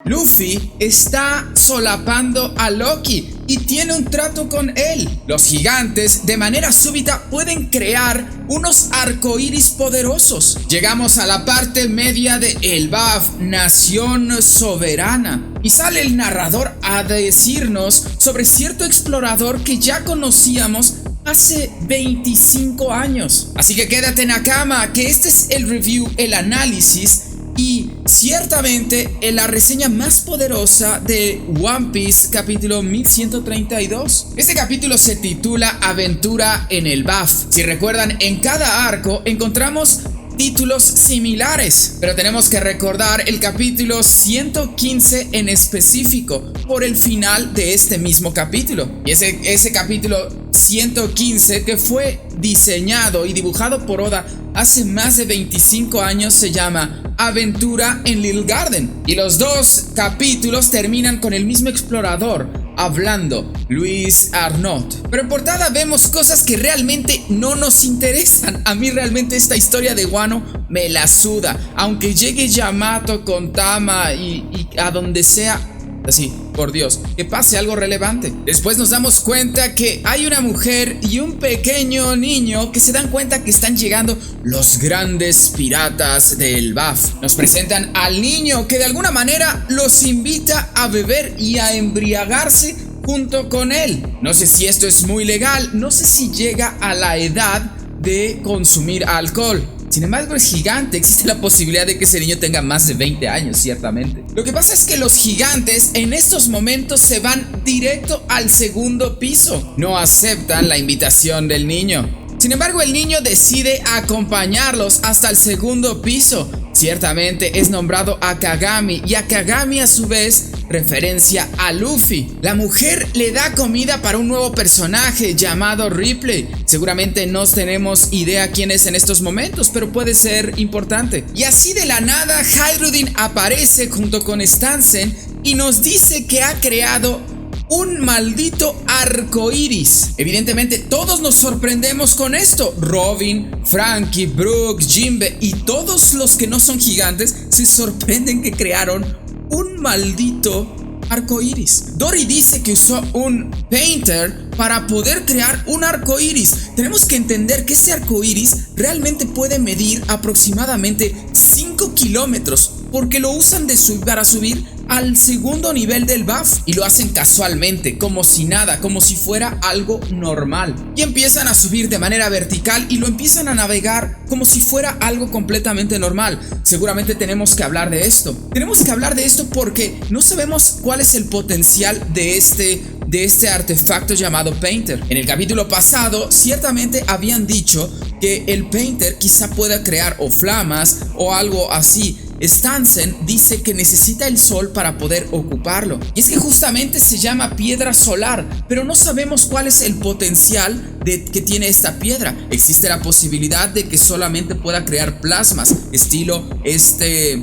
Luffy está solapando a Loki y tiene un trato con él. Los gigantes de manera súbita pueden crear unos arcoíris poderosos. Llegamos a la parte media de Elbaf, Nación Soberana, y sale el narrador a decirnos sobre cierto explorador que ya conocíamos hace 25 años. Así que quédate en la cama, que este es el review, el análisis y ciertamente en la reseña más poderosa de One Piece, capítulo 1132. Este capítulo se titula Aventura en Elbaf. Si recuerdan, en cada arco encontramos títulos similares, pero tenemos que recordar el capítulo 115 en específico por el final de este mismo capítulo. Y ese capítulo 115, que fue diseñado y dibujado por Oda hace más de 25 años, se llama Aventura en Little Garden. Y los dos capítulos terminan con el mismo explorador hablando, Luis Arnott. Pero en portada vemos cosas que realmente no nos interesan. A mí realmente esta historia de Wano me la suda. Aunque llegue Yamato con Tama y a donde sea, así, por Dios, que pase algo relevante. Después nos damos cuenta que hay una mujer y un pequeño niño que se dan cuenta que están llegando los grandes piratas del Elbaf. Nos presentan al niño que de alguna manera los invita a beber y a embriagarse junto con él. No sé si esto es muy legal, no sé si llega a la edad de consumir alcohol. Sin embargo, es gigante, existe la posibilidad de que ese niño tenga más de 20 años, ciertamente. Lo que pasa es que los gigantes en estos momentos se van directo al segundo piso. No aceptan la invitación del niño. Sin embargo, el niño decide acompañarlos hasta el segundo piso. Ciertamente es nombrado Akagami, y Akagami a su vez referencia a Luffy. La mujer le da comida para un nuevo personaje llamado Ripley. Seguramente no tenemos idea quién es en estos momentos, pero puede ser importante. Y así de la nada, Hydrudin aparece junto con Stansen y nos dice que ha creado un maldito arcoíris. Evidentemente todos nos sorprendemos con esto. Robin, Frankie, Brooke, Jinbe y todos los que no son gigantes se sorprenden que crearon un maldito arcoíris. Dory dice que usó un painter para poder crear un arcoíris. Tenemos que entender que este arcoíris realmente puede medir aproximadamente 5 kilómetros, porque lo usan para subir al segundo nivel del buff, y lo hacen casualmente, como si nada, como si fuera algo normal, y empiezan a subir de manera vertical y lo empiezan a navegar como si fuera algo completamente normal. Seguramente tenemos que hablar de esto. Tenemos que hablar de esto porque no sabemos cuál es el potencial de este artefacto llamado Painter. En el capítulo pasado ciertamente habían dicho que el Painter quizá pueda crear o flamas o algo así. Stansen dice que necesita el sol para poder ocuparlo, y es que justamente se llama piedra solar, pero no sabemos cuál es el potencial que tiene esta piedra. Existe la posibilidad de que solamente pueda crear plasmas, estilo este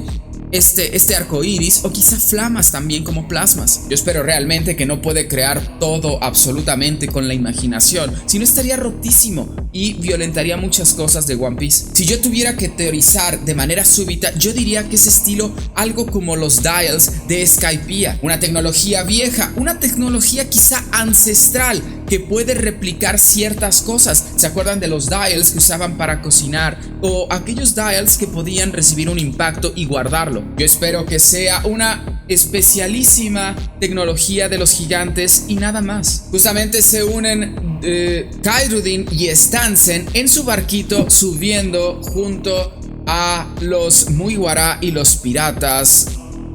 arcoíris, o quizá flamas también como plasmas. Yo espero realmente que no puede crear todo absolutamente con la imaginación, si no estaría rotísimo y violentaría muchas cosas de One Piece. Si yo tuviera que teorizar de manera súbita, yo diría que es estilo algo como los dials de Skypiea, una tecnología vieja, una tecnología quizá ancestral que puede replicar ciertas cosas. ¿Se acuerdan de los dials que usaban para cocinar, o aquellos dials que podían recibir un impacto y guardarlo? Yo espero que sea una especialísima tecnología de los gigantes y nada más. Justamente se unen Hydrudin y Stansen en su barquito, subiendo junto a los Mugiwara y los piratas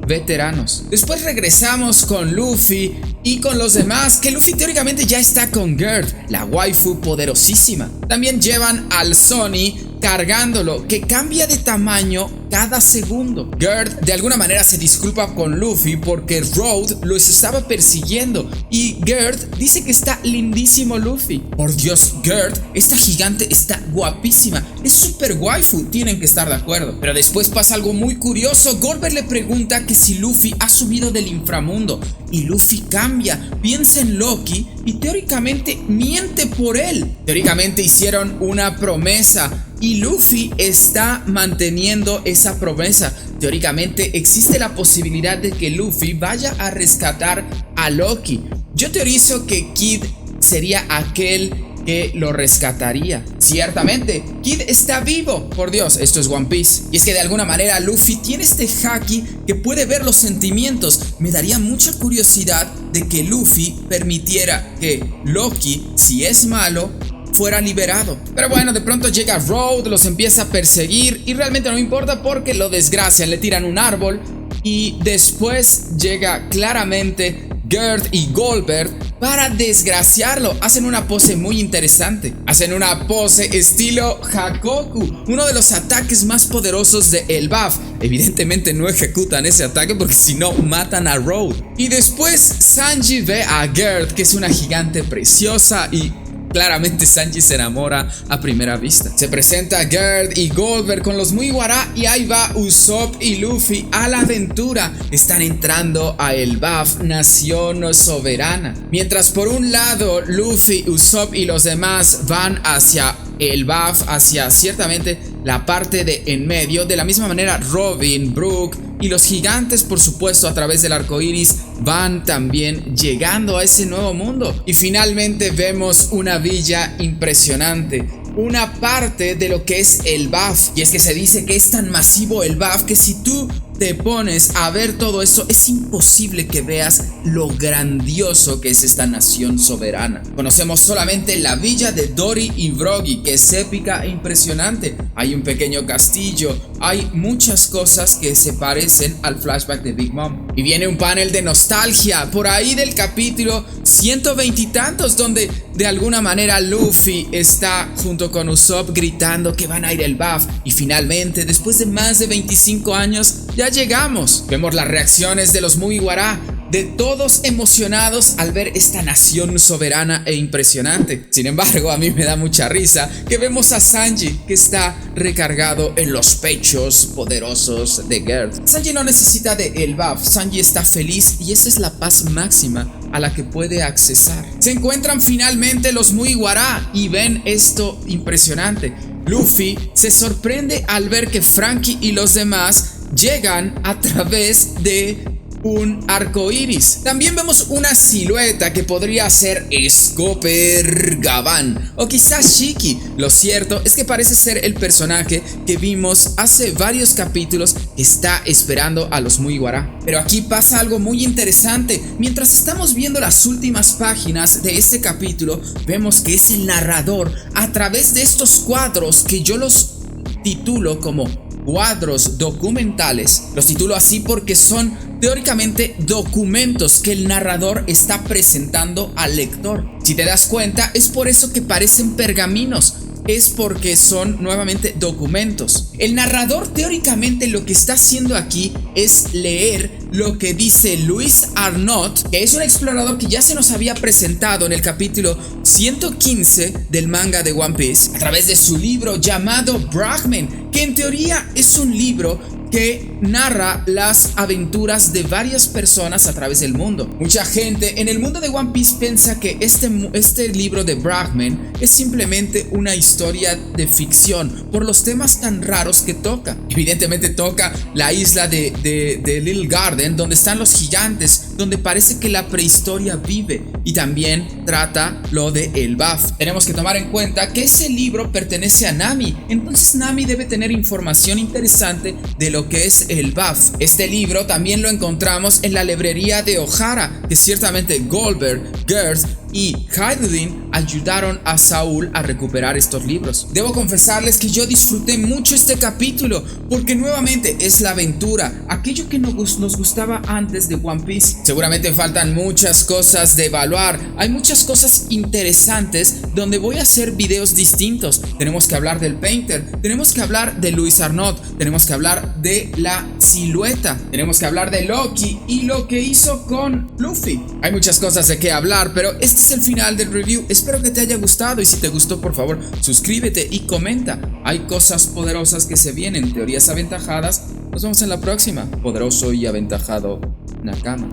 veteranos. Después regresamos con Luffy y con los demás, que Luffy teóricamente ya está con Gerd, la waifu poderosísima. También llevan al Sony cargándolo, que cambia de tamaño cada segundo. Gerd de alguna manera se disculpa con Luffy porque Road los estaba persiguiendo, y Gerd dice que está lindísimo Luffy. Por Dios, Gerd, esta gigante está guapísima, es super waifu, tienen que estar de acuerdo. Pero después pasa algo muy curioso. Goldberg le pregunta que si Luffy ha subido del inframundo, y Luffy cambia, piensa en Loki y teóricamente miente por él. Teóricamente hicieron una promesa y Luffy está manteniendo esa promesa. Teóricamente existe la posibilidad de que Luffy vaya a rescatar a Loki. Yo teorizo que Kid sería aquel que lo rescataría. Ciertamente, Kid está vivo. Por Dios, esto es One Piece. Y es que de alguna manera Luffy tiene este haki que puede ver los sentimientos. Me daría mucha curiosidad de que Luffy permitiera que Loki, si es malo, fuera liberado. Pero bueno, de pronto llega Road, los empieza a perseguir y realmente no importa porque lo desgracian, le tiran un árbol y después llega claramente Gert y Goldberg para desgraciarlo. Hacen una pose muy interesante. Hacen una pose estilo Hakoku, uno de los ataques más poderosos de Elbaf. Evidentemente no ejecutan ese ataque porque si no matan a Road. Y después Sanji ve a Gert, que es una gigante preciosa, y claramente Sanji se enamora a primera vista. Se presenta Gerd y Goldberg con los Mugiwara y ahí va Usopp y Luffy a la aventura. Están entrando a Elbaf, nación soberana. Mientras por un lado Luffy, Usopp y los demás van hacia Elbaf, hacia ciertamente la parte de en medio. De la misma manera Robin, Brook y los gigantes, por supuesto, a través del arco iris van también llegando a ese nuevo mundo. Y finalmente vemos una villa impresionante, una parte de lo que es Elbaf. Y es que se dice que es tan masivo Elbaf que si tú te pones a ver todo eso, es imposible que veas lo grandioso que es esta nación soberana. Conocemos solamente la villa de Dory y Brogy, que es épica e impresionante. Hay un pequeño castillo, hay muchas cosas que se parecen al flashback de Big Mom. Y viene un panel de nostalgia por ahí del capítulo 120 y tantos, donde de alguna manera Luffy está junto con Usopp gritando que van a ir al Elbaf. Y finalmente, después de más de 25 años, ya llegamos. Vemos las reacciones de los Mugiwara, de todos emocionados al ver esta nación soberana e impresionante. Sin embargo, a mí me da mucha risa que vemos a Sanji, que está recargado en los pechos poderosos de Gerd. Sanji no necesita de Elbaf, Sanji está feliz y esa es la paz máxima a la que puede accesar. Se encuentran finalmente los Mugiwara y ven esto impresionante. Luffy se sorprende al ver que Franky y los demás llegan a través de un arco iris. También vemos una silueta que podría ser Scooper Gavan o quizás Shiki. Lo cierto es que parece ser el personaje que vimos hace varios capítulos que está esperando a los Mugiwara. Pero aquí pasa algo muy interesante. Mientras estamos viendo las últimas páginas de este capítulo, vemos que es el narrador a través de estos cuadros que yo los titulo como cuadros documentales. Los titulo así porque son teóricamente documentos que el narrador está presentando al lector. Si te das cuenta, es por eso que parecen pergaminos. Es porque son nuevamente documentos. El narrador teóricamente lo que está haciendo aquí es leer lo que dice Luis Arnott, que es un explorador que ya se nos había presentado en el capítulo 115 del manga de One Piece, a través de su libro llamado Brahman, que en teoría es un libro que narra las aventuras de varias personas a través del mundo. Mucha gente en el mundo de One Piece piensa que este libro de Brahman es simplemente una historia de ficción por los temas tan raros que toca. Evidentemente toca la isla de Little Garden, donde están los gigantes, donde parece que la prehistoria vive, y también trata lo de Elbaf. Tenemos que tomar en cuenta que ese libro pertenece a Nami, entonces Nami debe tener información interesante de lo que es Elbaf. Este libro también lo encontramos en la librería de Ohara, que ciertamente Goldberg, Gerd y Hyruddin ayudaron a Saúl a recuperar estos libros. Debo confesarles que yo disfruté mucho este capítulo porque nuevamente es la aventura, aquello que nos gustaba antes de One Piece. Seguramente faltan muchas cosas de evaluar, hay muchas cosas interesantes donde voy a hacer videos distintos. Tenemos que hablar del Painter, tenemos que hablar de Luis Arnott, tenemos que hablar de la silueta, tenemos que hablar de Loki y lo que hizo con Luffy. Hay muchas cosas de qué hablar, pero este es el final del review. Espero que te haya gustado y si te gustó, por favor, suscríbete y comenta. Hay cosas poderosas que se vienen, teorías aventajadas. Nos vemos en la próxima. Poderoso y aventajado Nakama.